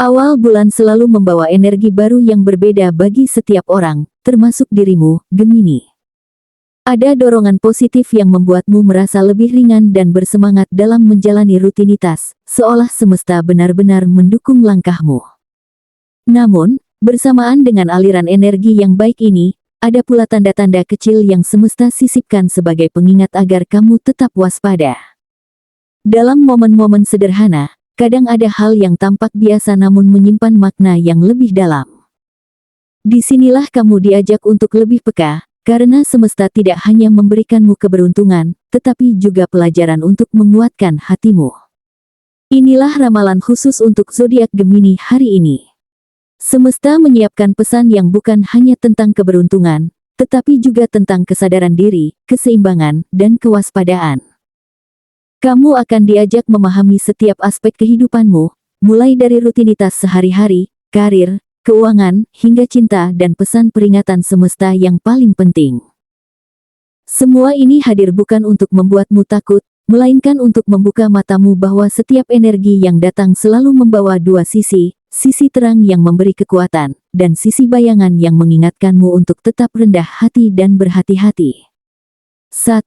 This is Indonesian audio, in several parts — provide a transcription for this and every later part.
Awal bulan selalu membawa energi baru yang berbeda bagi setiap orang, termasuk dirimu, Gemini. Ada dorongan positif yang membuatmu merasa lebih ringan dan bersemangat dalam menjalani rutinitas, seolah semesta benar-benar mendukung langkahmu. Namun, bersamaan dengan aliran energi yang baik ini, ada pula tanda-tanda kecil yang semesta sisipkan sebagai pengingat agar kamu tetap waspada. Dalam momen-momen sederhana, kadang ada hal yang tampak biasa namun menyimpan makna yang lebih dalam. Disinilah kamu diajak untuk lebih peka, karena semesta tidak hanya memberikanmu keberuntungan, tetapi juga pelajaran untuk menguatkan hatimu. Inilah ramalan khusus untuk zodiak Gemini hari ini. Semesta menyiapkan pesan yang bukan hanya tentang keberuntungan, tetapi juga tentang kesadaran diri, keseimbangan, dan kewaspadaan. Kamu akan diajak memahami setiap aspek kehidupanmu, mulai dari rutinitas sehari-hari, karir, keuangan, hingga cinta dan pesan peringatan semesta yang paling penting. Semua ini hadir bukan untuk membuatmu takut, melainkan untuk membuka matamu bahwa setiap energi yang datang selalu membawa dua sisi, sisi terang yang memberi kekuatan, dan sisi bayangan yang mengingatkanmu untuk tetap rendah hati dan berhati-hati. 1.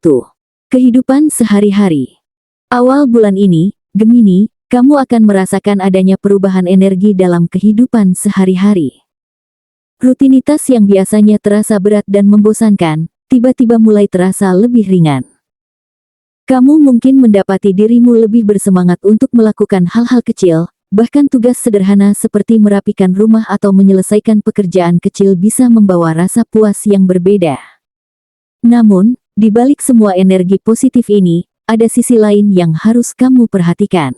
Kehidupan sehari-hari. Awal bulan ini, Gemini, kamu akan merasakan adanya perubahan energi dalam kehidupan sehari-hari. Rutinitas yang biasanya terasa berat dan membosankan, tiba-tiba mulai terasa lebih ringan. Kamu mungkin mendapati dirimu lebih bersemangat untuk melakukan hal-hal kecil, bahkan tugas sederhana seperti merapikan rumah atau menyelesaikan pekerjaan kecil bisa membawa rasa puas yang berbeda. Namun, di balik semua energi positif ini, ada sisi lain yang harus kamu perhatikan.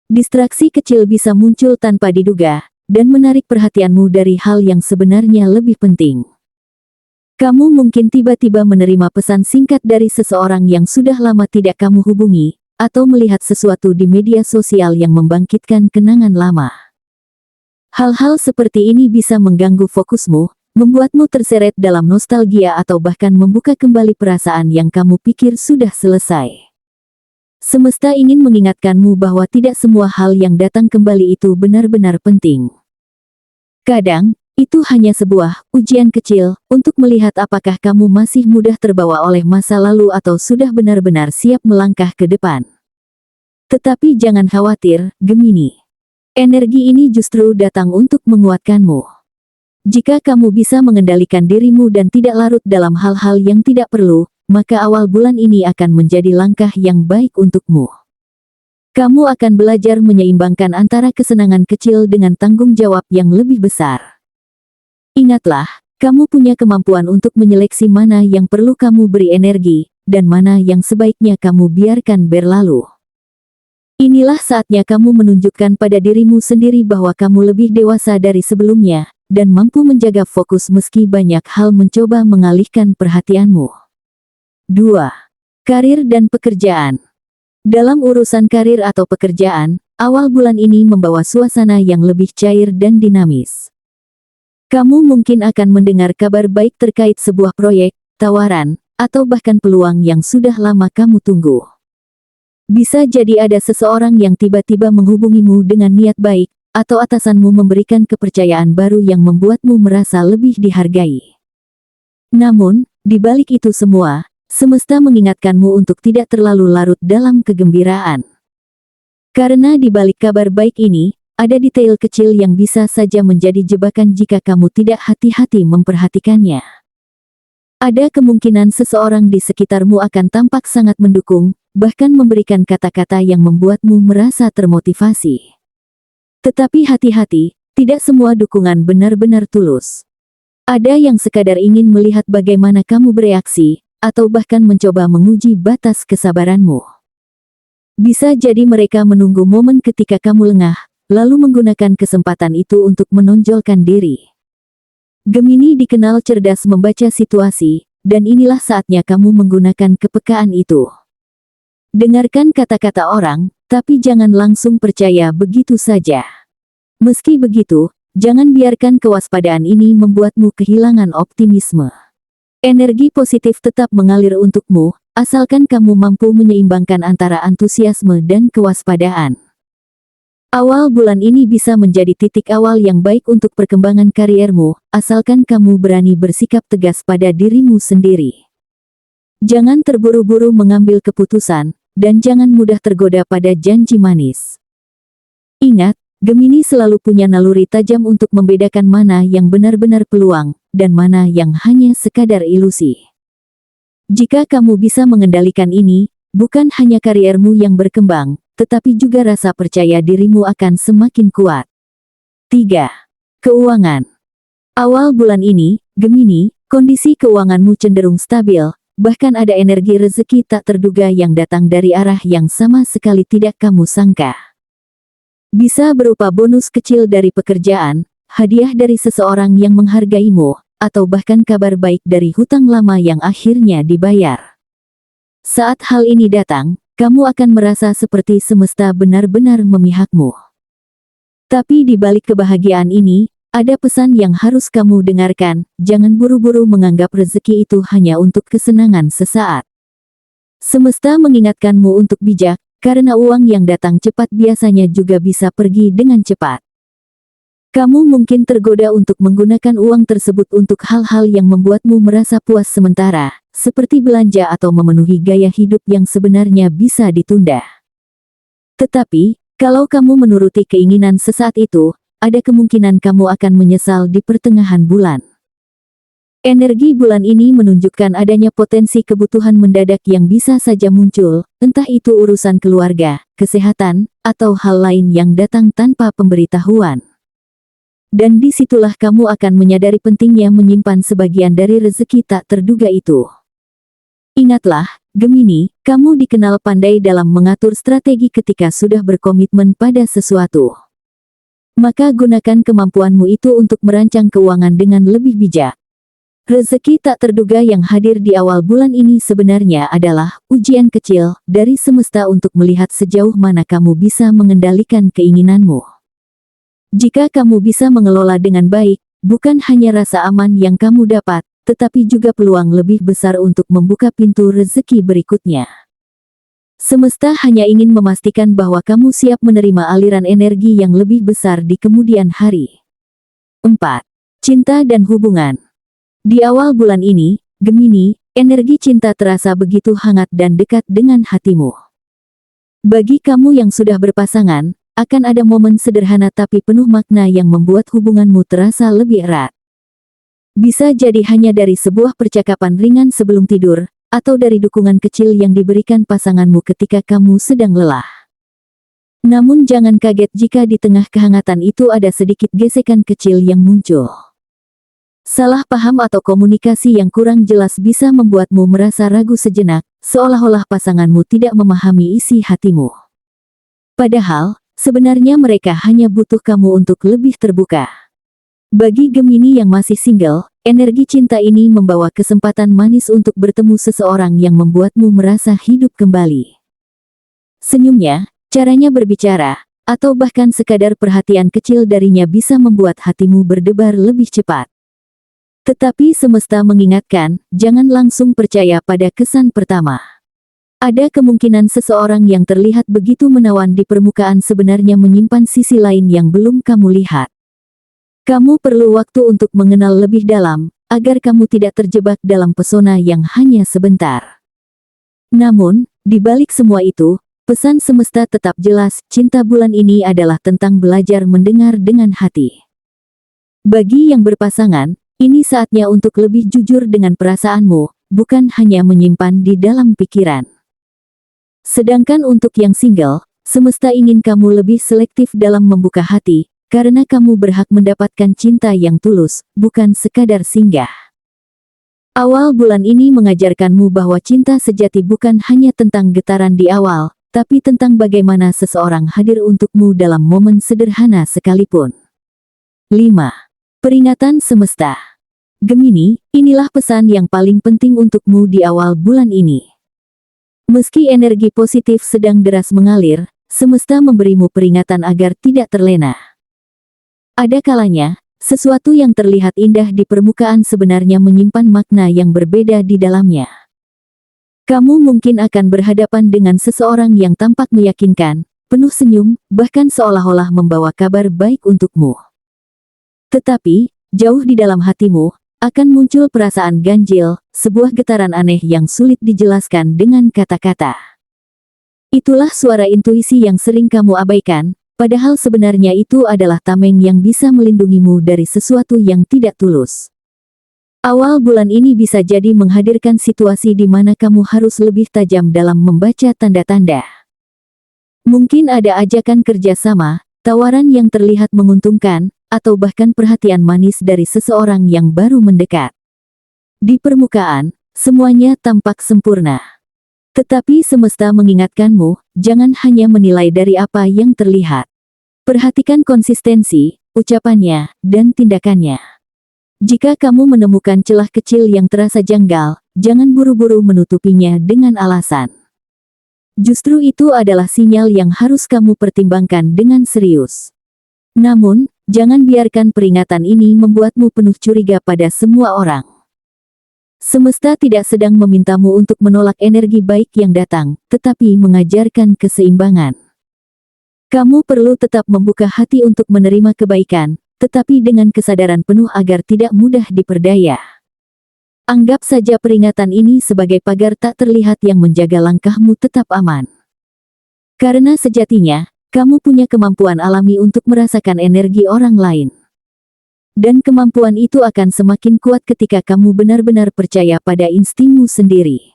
Distraksi kecil bisa muncul tanpa diduga, dan menarik perhatianmu dari hal yang sebenarnya lebih penting. Kamu mungkin tiba-tiba menerima pesan singkat dari seseorang yang sudah lama tidak kamu hubungi, atau melihat sesuatu di media sosial yang membangkitkan kenangan lama. Hal-hal seperti ini bisa mengganggu fokusmu, membuatmu terseret dalam nostalgia atau bahkan membuka kembali perasaan yang kamu pikir sudah selesai. Semesta ingin mengingatkanmu bahwa tidak semua hal yang datang kembali itu benar-benar penting. Kadang, itu hanya sebuah ujian kecil untuk melihat apakah kamu masih mudah terbawa oleh masa lalu atau sudah benar-benar siap melangkah ke depan. Tetapi jangan khawatir, Gemini. Energi ini justru datang untuk menguatkanmu. Jika kamu bisa mengendalikan dirimu dan tidak larut dalam hal-hal yang tidak perlu, maka awal bulan ini akan menjadi langkah yang baik untukmu. Kamu akan belajar menyeimbangkan antara kesenangan kecil dengan tanggung jawab yang lebih besar. Ingatlah, kamu punya kemampuan untuk menyeleksi mana yang perlu kamu beri energi, dan mana yang sebaiknya kamu biarkan berlalu. Inilah saatnya kamu menunjukkan pada dirimu sendiri bahwa kamu lebih dewasa dari sebelumnya, dan mampu menjaga fokus meski banyak hal mencoba mengalihkan perhatianmu. 2. Karir dan pekerjaan. Dalam urusan karir atau pekerjaan, awal bulan ini membawa suasana yang lebih cair dan dinamis. Kamu mungkin akan mendengar kabar baik terkait sebuah proyek, tawaran, atau bahkan peluang yang sudah lama kamu tunggu. Bisa jadi ada seseorang yang tiba-tiba menghubungimu dengan niat baik, atau atasanmu memberikan kepercayaan baru yang membuatmu merasa lebih dihargai. Namun, di balik itu semua, semesta mengingatkanmu untuk tidak terlalu larut dalam kegembiraan. Karena di balik kabar baik ini, ada detail kecil yang bisa saja menjadi jebakan jika kamu tidak hati-hati memperhatikannya. Ada kemungkinan seseorang di sekitarmu akan tampak sangat mendukung, bahkan memberikan kata-kata yang membuatmu merasa termotivasi. Tetapi hati-hati, tidak semua dukungan benar-benar tulus. Ada yang sekadar ingin melihat bagaimana kamu bereaksi, atau bahkan mencoba menguji batas kesabaranmu. Bisa jadi mereka menunggu momen ketika kamu lengah, lalu menggunakan kesempatan itu untuk menonjolkan diri. Gemini dikenal cerdas membaca situasi, dan inilah saatnya kamu menggunakan kepekaan itu. Dengarkan kata-kata orang, tapi jangan langsung percaya begitu saja. Meski begitu, jangan biarkan kewaspadaan ini membuatmu kehilangan optimisme. Energi positif tetap mengalir untukmu, asalkan kamu mampu menyeimbangkan antara antusiasme dan kewaspadaan. Awal bulan ini bisa menjadi titik awal yang baik untuk perkembangan kariermu, asalkan kamu berani bersikap tegas pada dirimu sendiri. Jangan terburu-buru mengambil keputusan, dan jangan mudah tergoda pada janji manis. Ingat, Gemini selalu punya naluri tajam untuk membedakan mana yang benar-benar peluang, dan mana yang hanya sekadar ilusi. Jika kamu bisa mengendalikan ini, bukan hanya kariermu yang berkembang, tetapi juga rasa percaya dirimu akan semakin kuat. 3. Keuangan. Awal bulan ini, Gemini, kondisi keuanganmu cenderung stabil, bahkan ada energi rezeki tak terduga yang datang dari arah yang sama sekali tidak kamu sangka. Bisa berupa bonus kecil dari pekerjaan, hadiah dari seseorang yang menghargaimu, atau bahkan kabar baik dari hutang lama yang akhirnya dibayar. Saat hal ini datang, kamu akan merasa seperti semesta benar-benar memihakmu. Tapi di balik kebahagiaan ini, ada pesan yang harus kamu dengarkan, jangan buru-buru menganggap rezeki itu hanya untuk kesenangan sesaat. Semesta mengingatkanmu untuk bijak, karena uang yang datang cepat biasanya juga bisa pergi dengan cepat. Kamu mungkin tergoda untuk menggunakan uang tersebut untuk hal-hal yang membuatmu merasa puas sementara, seperti belanja atau memenuhi gaya hidup yang sebenarnya bisa ditunda. Tetapi, kalau kamu menuruti keinginan sesaat itu, ada kemungkinan kamu akan menyesal di pertengahan bulan. Energi bulan ini menunjukkan adanya potensi kebutuhan mendadak yang bisa saja muncul, entah itu urusan keluarga, kesehatan, atau hal lain yang datang tanpa pemberitahuan. Dan disitulah kamu akan menyadari pentingnya menyimpan sebagian dari rezeki tak terduga itu. Ingatlah, Gemini, kamu dikenal pandai dalam mengatur strategi ketika sudah berkomitmen pada sesuatu. Maka gunakan kemampuanmu itu untuk merancang keuangan dengan lebih bijak. Rezeki tak terduga yang hadir di awal bulan ini sebenarnya adalah ujian kecil dari semesta untuk melihat sejauh mana kamu bisa mengendalikan keinginanmu. Jika kamu bisa mengelola dengan baik, bukan hanya rasa aman yang kamu dapat, tetapi juga peluang lebih besar untuk membuka pintu rezeki berikutnya. Semesta hanya ingin memastikan bahwa kamu siap menerima aliran energi yang lebih besar di kemudian hari. 4. Cinta dan hubungan. Di awal bulan ini, Gemini, energi cinta terasa begitu hangat dan dekat dengan hatimu. Bagi kamu yang sudah berpasangan, akan ada momen sederhana tapi penuh makna yang membuat hubunganmu terasa lebih erat. Bisa jadi hanya dari sebuah percakapan ringan sebelum tidur, atau dari dukungan kecil yang diberikan pasanganmu ketika kamu sedang lelah. Namun jangan kaget jika di tengah kehangatan itu ada sedikit gesekan kecil yang muncul. Salah paham atau komunikasi yang kurang jelas bisa membuatmu merasa ragu sejenak, seolah-olah pasanganmu tidak memahami isi hatimu. Padahal, sebenarnya mereka hanya butuh kamu untuk lebih terbuka. Bagi Gemini yang masih single, energi cinta ini membawa kesempatan manis untuk bertemu seseorang yang membuatmu merasa hidup kembali. Senyumnya, caranya berbicara, atau bahkan sekadar perhatian kecil darinya bisa membuat hatimu berdebar lebih cepat. Tetapi semesta mengingatkan, jangan langsung percaya pada kesan pertama. Ada kemungkinan seseorang yang terlihat begitu menawan di permukaan sebenarnya menyimpan sisi lain yang belum kamu lihat. Kamu perlu waktu untuk mengenal lebih dalam, agar kamu tidak terjebak dalam pesona yang hanya sebentar. Namun, di balik semua itu, pesan semesta tetap jelas, cinta bulan ini adalah tentang belajar mendengar dengan hati. Bagi yang berpasangan, ini saatnya untuk lebih jujur dengan perasaanmu, bukan hanya menyimpan di dalam pikiran. Sedangkan untuk yang single, semesta ingin kamu lebih selektif dalam membuka hati, karena kamu berhak mendapatkan cinta yang tulus, bukan sekadar singgah. Awal bulan ini mengajarkanmu bahwa cinta sejati bukan hanya tentang getaran di awal, tapi tentang bagaimana seseorang hadir untukmu dalam momen sederhana sekalipun. 5. Peringatan semesta. Gemini, inilah pesan yang paling penting untukmu di awal bulan ini. Meski energi positif sedang deras mengalir, semesta memberimu peringatan agar tidak terlena. Ada kalanya, sesuatu yang terlihat indah di permukaan sebenarnya menyimpan makna yang berbeda di dalamnya. Kamu mungkin akan berhadapan dengan seseorang yang tampak meyakinkan, penuh senyum, bahkan seolah-olah membawa kabar baik untukmu. Tetapi, jauh di dalam hatimu, akan muncul perasaan ganjil, sebuah getaran aneh yang sulit dijelaskan dengan kata-kata. Itulah suara intuisi yang sering kamu abaikan, padahal sebenarnya itu adalah tameng yang bisa melindungimu dari sesuatu yang tidak tulus. Awal bulan ini bisa jadi menghadirkan situasi di mana kamu harus lebih tajam dalam membaca tanda-tanda. Mungkin ada ajakan kerjasama, tawaran yang terlihat menguntungkan, atau bahkan perhatian manis dari seseorang yang baru mendekat. Di permukaan, semuanya tampak sempurna. Tetapi semesta mengingatkanmu, jangan hanya menilai dari apa yang terlihat. Perhatikan konsistensi, ucapannya, dan tindakannya. Jika kamu menemukan celah kecil yang terasa janggal, jangan buru-buru menutupinya dengan alasan. Justru itu adalah sinyal yang harus kamu pertimbangkan dengan serius. Namun, jangan biarkan peringatan ini membuatmu penuh curiga pada semua orang. Semesta tidak sedang memintamu untuk menolak energi baik yang datang, tetapi mengajarkan keseimbangan. Kamu perlu tetap membuka hati untuk menerima kebaikan, tetapi dengan kesadaran penuh agar tidak mudah diperdaya. Anggap saja peringatan ini sebagai pagar tak terlihat yang menjaga langkahmu tetap aman. Karena sejatinya, kamu punya kemampuan alami untuk merasakan energi orang lain. Dan kemampuan itu akan semakin kuat ketika kamu benar-benar percaya pada instingmu sendiri.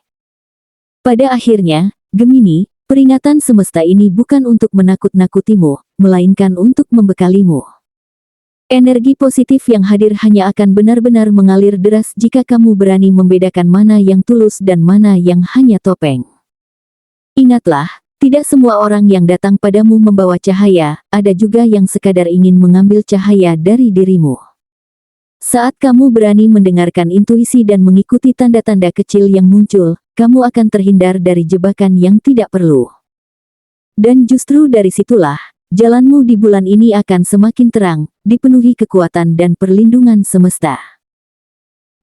Pada akhirnya, Gemini, peringatan semesta ini bukan untuk menakut-nakutimu, melainkan untuk membekalimu. Energi positif yang hadir hanya akan benar-benar mengalir deras jika kamu berani membedakan mana yang tulus dan mana yang hanya topeng. Ingatlah, tidak semua orang yang datang padamu membawa cahaya, ada juga yang sekadar ingin mengambil cahaya dari dirimu. Saat kamu berani mendengarkan intuisi dan mengikuti tanda-tanda kecil yang muncul, kamu akan terhindar dari jebakan yang tidak perlu. Dan justru dari situlah, jalanmu di bulan ini akan semakin terang, dipenuhi kekuatan dan perlindungan semesta.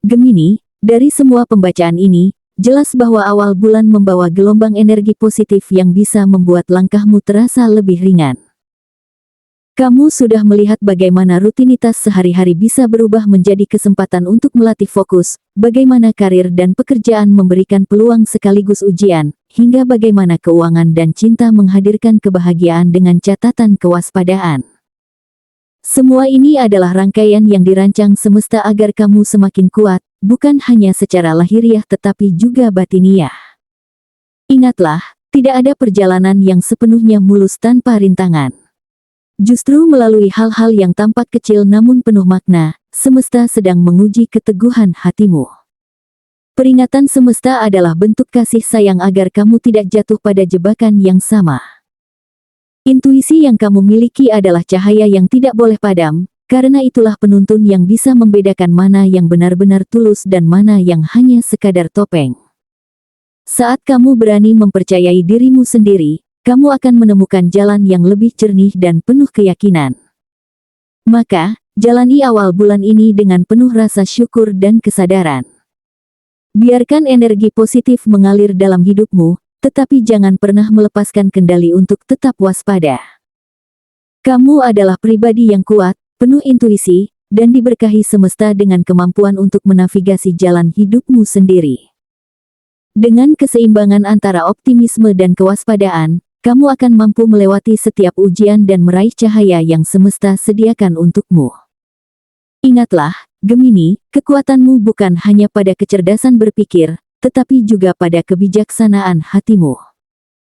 Gemini, dari semua pembacaan ini, jelas bahwa awal bulan membawa gelombang energi positif yang bisa membuat langkahmu terasa lebih ringan. Kamu sudah melihat bagaimana rutinitas sehari-hari bisa berubah menjadi kesempatan untuk melatih fokus, bagaimana karir dan pekerjaan memberikan peluang sekaligus ujian, hingga bagaimana keuangan dan cinta menghadirkan kebahagiaan dengan catatan kewaspadaan. Semua ini adalah rangkaian yang dirancang semesta agar kamu semakin kuat, bukan hanya secara lahiriah tetapi juga batiniah. Ingatlah, tidak ada perjalanan yang sepenuhnya mulus tanpa rintangan. Justru melalui hal-hal yang tampak kecil namun penuh makna, semesta sedang menguji keteguhan hatimu. Peringatan semesta adalah bentuk kasih sayang agar kamu tidak jatuh pada jebakan yang sama. Intuisi yang kamu miliki adalah cahaya yang tidak boleh padam, karena itulah penuntun yang bisa membedakan mana yang benar-benar tulus dan mana yang hanya sekadar topeng. Saat kamu berani mempercayai dirimu sendiri, kamu akan menemukan jalan yang lebih jernih dan penuh keyakinan. Maka, jalani awal bulan ini dengan penuh rasa syukur dan kesadaran. Biarkan energi positif mengalir dalam hidupmu, tetapi jangan pernah melepaskan kendali untuk tetap waspada. Kamu adalah pribadi yang kuat, penuh intuisi, dan diberkahi semesta dengan kemampuan untuk menavigasi jalan hidupmu sendiri. Dengan keseimbangan antara optimisme dan kewaspadaan, kamu akan mampu melewati setiap ujian dan meraih cahaya yang semesta sediakan untukmu. Ingatlah, Gemini, kekuatanmu bukan hanya pada kecerdasan berpikir, tetapi juga pada kebijaksanaan hatimu.